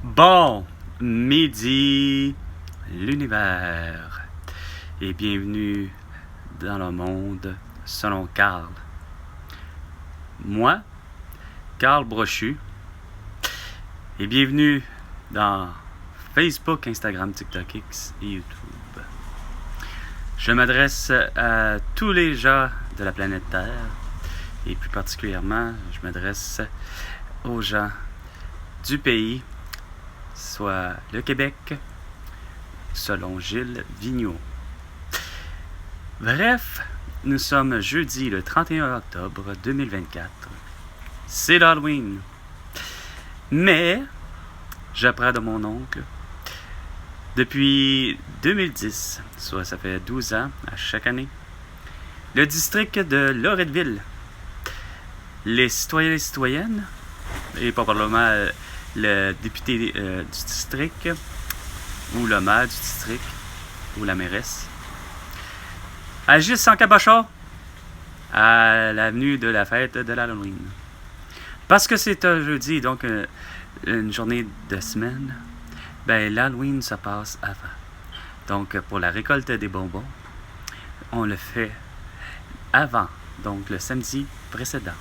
Bon midi, l'univers, et bienvenue dans le monde selon Carl. Moi, Carl Brochu, et bienvenue dans Facebook, Instagram, TikTok, X et YouTube. Je m'adresse à tous les gens de la planète Terre, et plus particulièrement, je m'adresse aux gens du pays, soit le Québec, selon Gilles Vigneault. Bref, nous sommes jeudi le 31 octobre 2024. C'est l'Halloween. Mais, j'apprends de mon oncle, depuis 2010, soit ça fait 12 ans à chaque année, le district de Loretteville, les citoyens et citoyennes, et probablement le député du district, ou le maire du district, ou la mairesse, agissent en cabochon à l'avenue de la fête de l'Halloween. Parce que c'est un jeudi, donc une journée de semaine, ben l'Halloween se passe avant. Donc pour la récolte des bonbons, on le fait avant, donc le samedi précédent.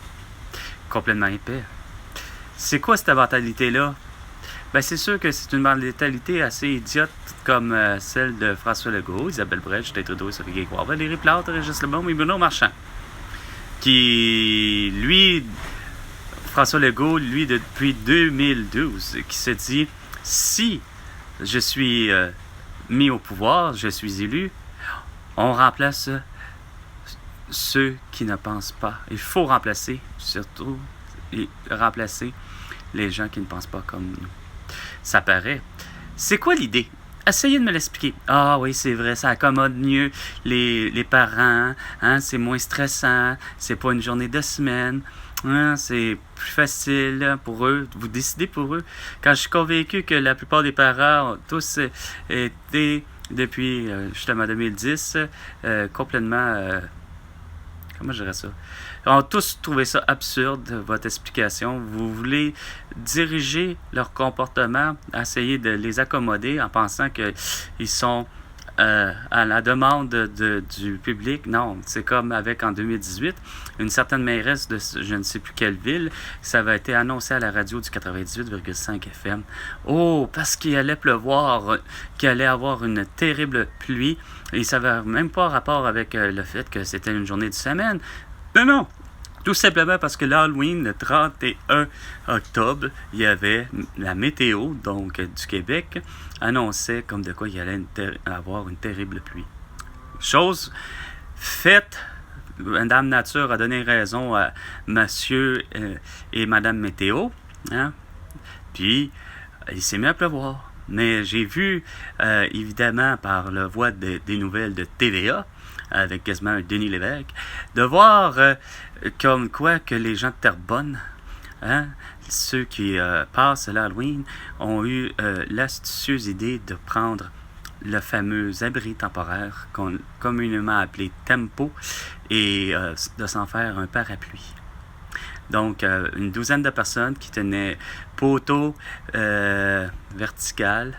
Complètement épais. C'est quoi cette mentalité-là? Ben c'est sûr que c'est une mentalité assez idiote comme celle de François Legault, Isabelle Brèche, Justin Trudeau, Sophie Guécoire, Valérie Plante, Régis Lebon et Bruno Marchand. Qui, lui, François Legault, lui, depuis 2012, qui se dit, si je suis mis au pouvoir, je suis élu, on remplace ceux qui ne pensent pas. Il faut remplacer, surtout, remplacer les gens qui ne pensent pas comme nous. Ça paraît. C'est quoi l'idée? Essayez de me l'expliquer. Ah oui, c'est vrai, ça accommode mieux les parents, hein, c'est moins stressant, c'est pas une journée de semaine, hein, c'est plus facile pour eux, vous décidez pour eux. Quand je suis convaincu que la plupart des parents ont tous été, depuis justement 2010, complètement... comment je dirais ça? Ils ont tous trouvé ça absurde, votre explication. Vous voulez diriger leur comportement, essayer de les accommoder en pensant qu'ils sont à la demande du public. Non, c'est comme avec en 2018, une certaine mairesse de je ne sais plus quelle ville, ça avait été annoncé à la radio du 98,5 FM. Oh, parce qu'il allait pleuvoir, qu'il allait avoir une terrible pluie. Et ça n'avait même pas rapport avec le fait que c'était une journée de semaine. Non. Tout simplement parce que l'Halloween, le 31 octobre, il y avait la météo, donc du Québec, annonçait comme de quoi il allait avoir une terrible pluie. Chose faite, Madame Nature a donné raison à Monsieur et Madame Météo, hein? Puis, il s'est mis à pleuvoir. Mais j'ai vu, évidemment, par la voie des nouvelles de TVA, avec quasiment un Denis Lévesque, de voir comme quoi que les gens de Terrebonne, hein, ceux qui passent l'Halloween, ont eu l'astucieuse idée de prendre le fameux abri temporaire, communément appelé Tempo, et de s'en faire un parapluie. Donc, une douzaine de personnes qui tenaient poteaux vertical,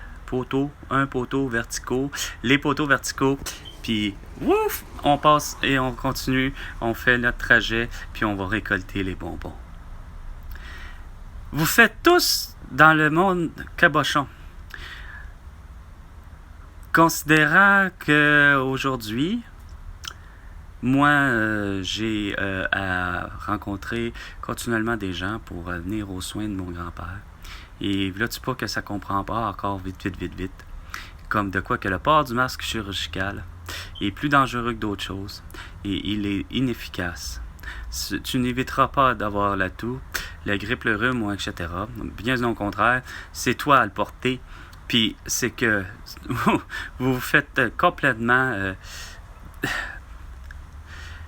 un poteau verticaux, les poteaux verticaux, puis ouf, on passe et on continue, on fait notre trajet, puis on va récolter les bonbons. Vous faites tous dans le monde cabochon. Considérant qu'aujourd'hui, moi, j'ai à rencontrer continuellement des gens pour venir aux soins de mon grand-père. Et là, tu pas que ça comprend pas encore vite. Comme de quoi que le port du masque chirurgical est plus dangereux que d'autres choses. Et il est inefficace. Tu n'éviteras pas d'avoir la toux, la grippe, le rhume, ou etc. Bien au contraire, c'est toi à le porter. Puis c'est que vous vous faites complètement...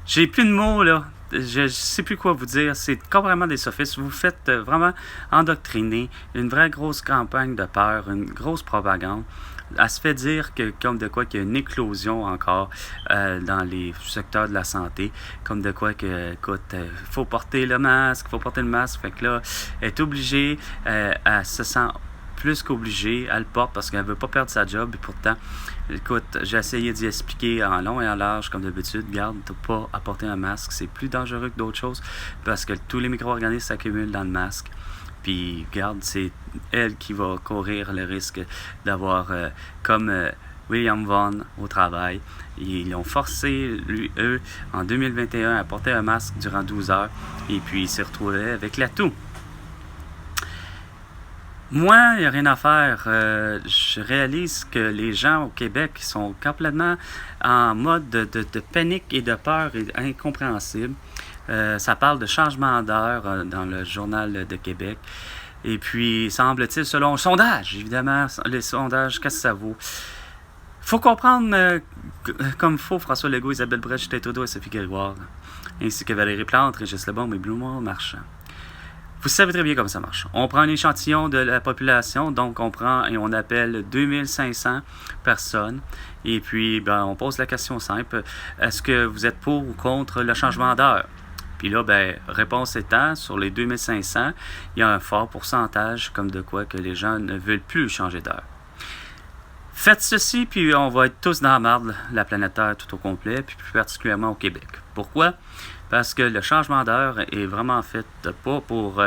J'ai plus de mots, là. Je sais plus quoi vous dire. C'est complètement des sophistes. Vous faites vraiment endoctriner. Une vraie grosse campagne de peur, une grosse propagande. Elle se fait dire que, comme de quoi qu'il y a une éclosion encore dans les secteurs de la santé. Comme de quoi que, écoute, faut porter le masque. Fait que là, elle est obligée, elle se sent plus qu'obligée. Elle le porte parce qu'elle ne veut pas perdre sa job. Et pourtant, écoute, j'ai essayé d'y expliquer en long et en large, comme d'habitude. Garde, tu n'as pas à porter un masque. C'est plus dangereux que d'autres choses parce que tous les micro-organismes s'accumulent dans le masque. Puis, garde, c'est elle qui va courir le risque d'avoir, comme William Vaughan au travail. Ils ont forcé, eux, en 2021, à porter un masque durant 12 heures. Et puis, ils se retrouvaient avec la toux. Moi, il n'y a rien à faire. Je réalise que les gens au Québec sont complètement en mode de panique et de peur incompréhensible. Ça parle de changement d'heure dans le Journal de Québec. Et puis, semble-t-il, selon le sondage, évidemment, les sondages, qu'est-ce que ça vaut? Il faut comprendre comme il faut François Legault, Isabelle Brett, Justin Trudeau et Sophie Grégoire, ainsi que Valérie Plante, Régis Lebon et Benoît Marchand. Vous savez très bien comment ça marche. On prend un échantillon de la population, donc on prend et on appelle 2500 personnes. Et puis, on pose la question simple, est-ce que vous êtes pour ou contre le changement d'heure? Puis là, réponse étant, sur les 2500, il y a un fort pourcentage comme de quoi que les gens ne veulent plus changer d'heure. Faites ceci, puis on va être tous dans la marde, la planète Terre tout au complet, puis plus particulièrement au Québec. Pourquoi? Parce que le changement d'heure est vraiment fait pas pour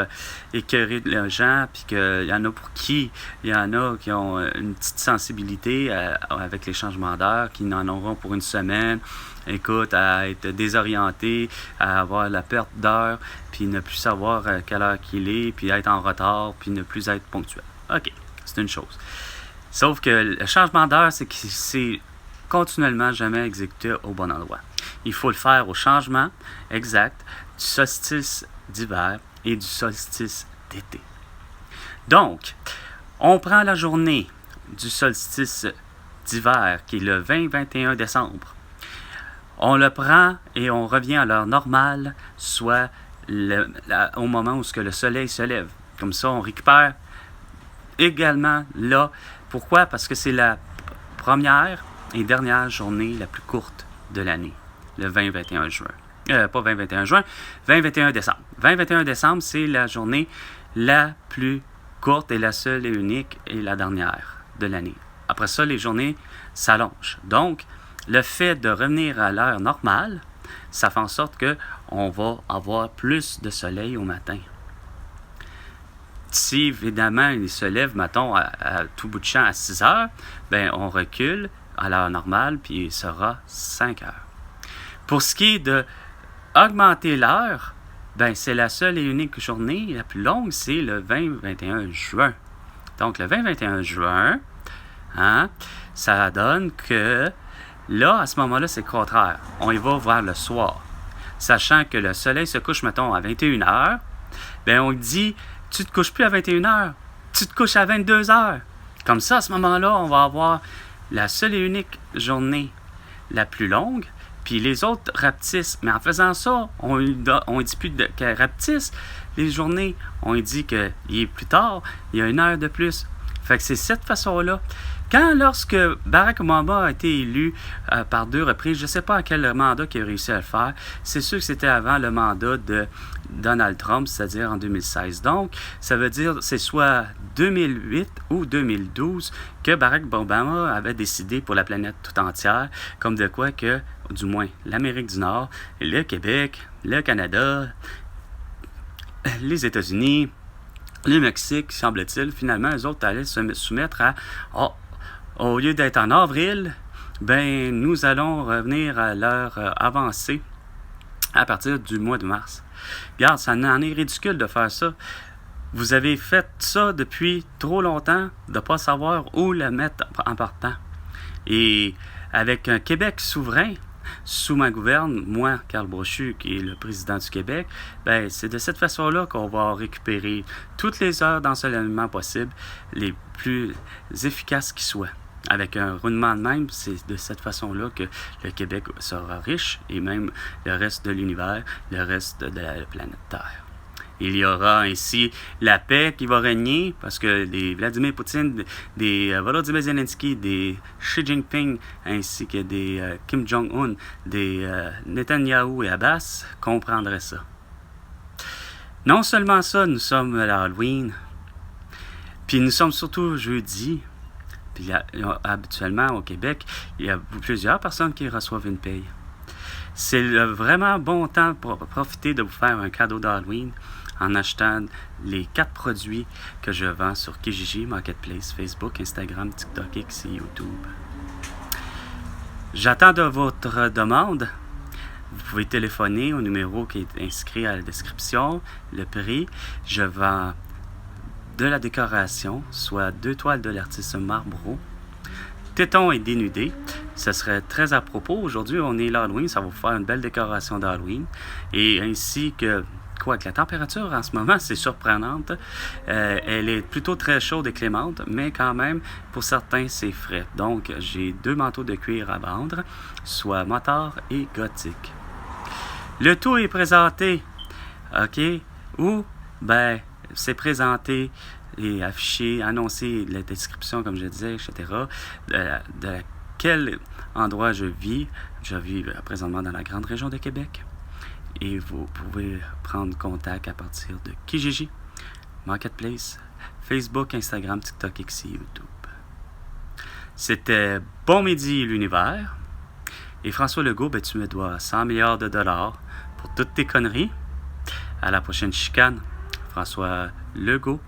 écœurer les gens, puis qu'il y en a pour qui, il y en a qui ont une petite sensibilité avec les changements d'heure, qui n'en auront pour une semaine, écoute, à être désorientés, à avoir la perte d'heure, puis ne plus savoir quelle heure qu'il est, puis être en retard, puis ne plus être ponctuel. OK, c'est une chose. Sauf que le changement d'heure, c'est continuellement jamais exécuté au bon endroit. Il faut le faire au changement exact du solstice d'hiver et du solstice d'été. Donc, on prend la journée du solstice d'hiver, qui est le 20-21 décembre. On le prend et on revient à l'heure normale, soit au moment où le soleil se lève. Comme ça, on récupère également là. Pourquoi? Parce que c'est la première et dernière journée la plus courte de l'année, le 20-21 juin. Pas 20-21 juin, 20-21 décembre. 20-21 décembre, c'est la journée la plus courte et la seule et unique et la dernière de l'année. Après ça, les journées s'allongent. Donc, le fait de revenir à l'heure normale, ça fait en sorte qu'on va avoir plus de soleil au matin. Si, évidemment, il se lève, mettons, à tout bout de champ à 6 heures, on recule à l'heure normale, puis il sera 5 heures. Pour ce qui est d'augmenter l'heure, c'est la seule et unique journée la plus longue, c'est le 20-21 juin. Donc, le 20-21 juin, ça donne que, là, à ce moment-là, c'est le contraire. On y va vers le soir. Sachant que le soleil se couche, mettons, à 21 heures, on dit... Tu te couches plus à 21 heures, tu te couches à 22 heures. Comme ça, à ce moment-là, on va avoir la seule et unique journée la plus longue, puis les autres rapetissent. Mais en faisant ça, on ne dit plus qu'elle rapetisse les journées. On dit qu'il est plus tard, il y a une heure de plus. Fait que c'est cette façon-là. Lorsque Barack Obama a été élu par 2 reprises, je ne sais pas à quel mandat qu'il a réussi à le faire, c'est sûr que c'était avant le mandat de Donald Trump, c'est-à-dire en 2016. Donc, ça veut dire que c'est soit 2008 ou 2012 que Barack Obama avait décidé pour la planète tout entière, comme de quoi que, du moins, l'Amérique du Nord, le Québec, le Canada, les États-Unis, le Mexique, semble-t-il, finalement, eux autres allaient se soumettre à... au lieu d'être en avril, nous allons revenir à l'heure avancée à partir du mois de mars. Regarde, ça en est ridicule de faire ça. Vous avez fait ça depuis trop longtemps de ne pas savoir où le mettre en partant. Et avec un Québec souverain, sous ma gouverne, moi, Carl Brochu, qui est le président du Québec, c'est de cette façon-là qu'on va récupérer toutes les heures d'ensoleillement possibles, les plus efficaces qui soient. Avec un roulement de même, c'est de cette façon-là que le Québec sera riche, et même le reste de l'univers, le reste de la planète Terre. Il y aura ainsi la paix qui va régner, parce que des Vladimir Poutine, des Volodymyr Zelensky, des Xi Jinping, ainsi que des Kim Jong-un, des Netanyahou et Abbas comprendraient ça. Non seulement ça, nous sommes à Halloween, Puis nous sommes surtout jeudi. Puis habituellement au Québec, il y a plusieurs personnes qui reçoivent une paye. C'est vraiment bon temps pour profiter de vous faire un cadeau d'Halloween en achetant les 4 produits que je vends sur Kijiji, Marketplace, Facebook, Instagram, TikTok, X et YouTube. J'attends de votre demande. Vous pouvez téléphoner au numéro qui est inscrit à la description. Le prix, je vends de la décoration, soit 2 toiles de l'artiste Marlboro, tétons et dénudés. Ce serait très à propos. Aujourd'hui, on est l'Halloween, ça va vous faire une belle décoration d'Halloween. Et ainsi que, la température en ce moment, c'est surprenante. Elle est plutôt très chaude et clémente, mais quand même, pour certains, c'est frais. Donc, j'ai 2 manteaux de cuir à vendre, soit motard et gothique. Le tout est présenté, OK, ou, c'est présenté et affiché, annoncé la description, comme je disais, etc., de quel endroit je vis. Je vis présentement dans la grande région de Québec. Et vous pouvez prendre contact à partir de Kijiji, Marketplace, Facebook, Instagram, TikTok, X et YouTube. C'était Bon Midi l'univers. Et François Legault, tu me dois 100 milliards de dollars pour toutes tes conneries. À la prochaine chicane. François Legault.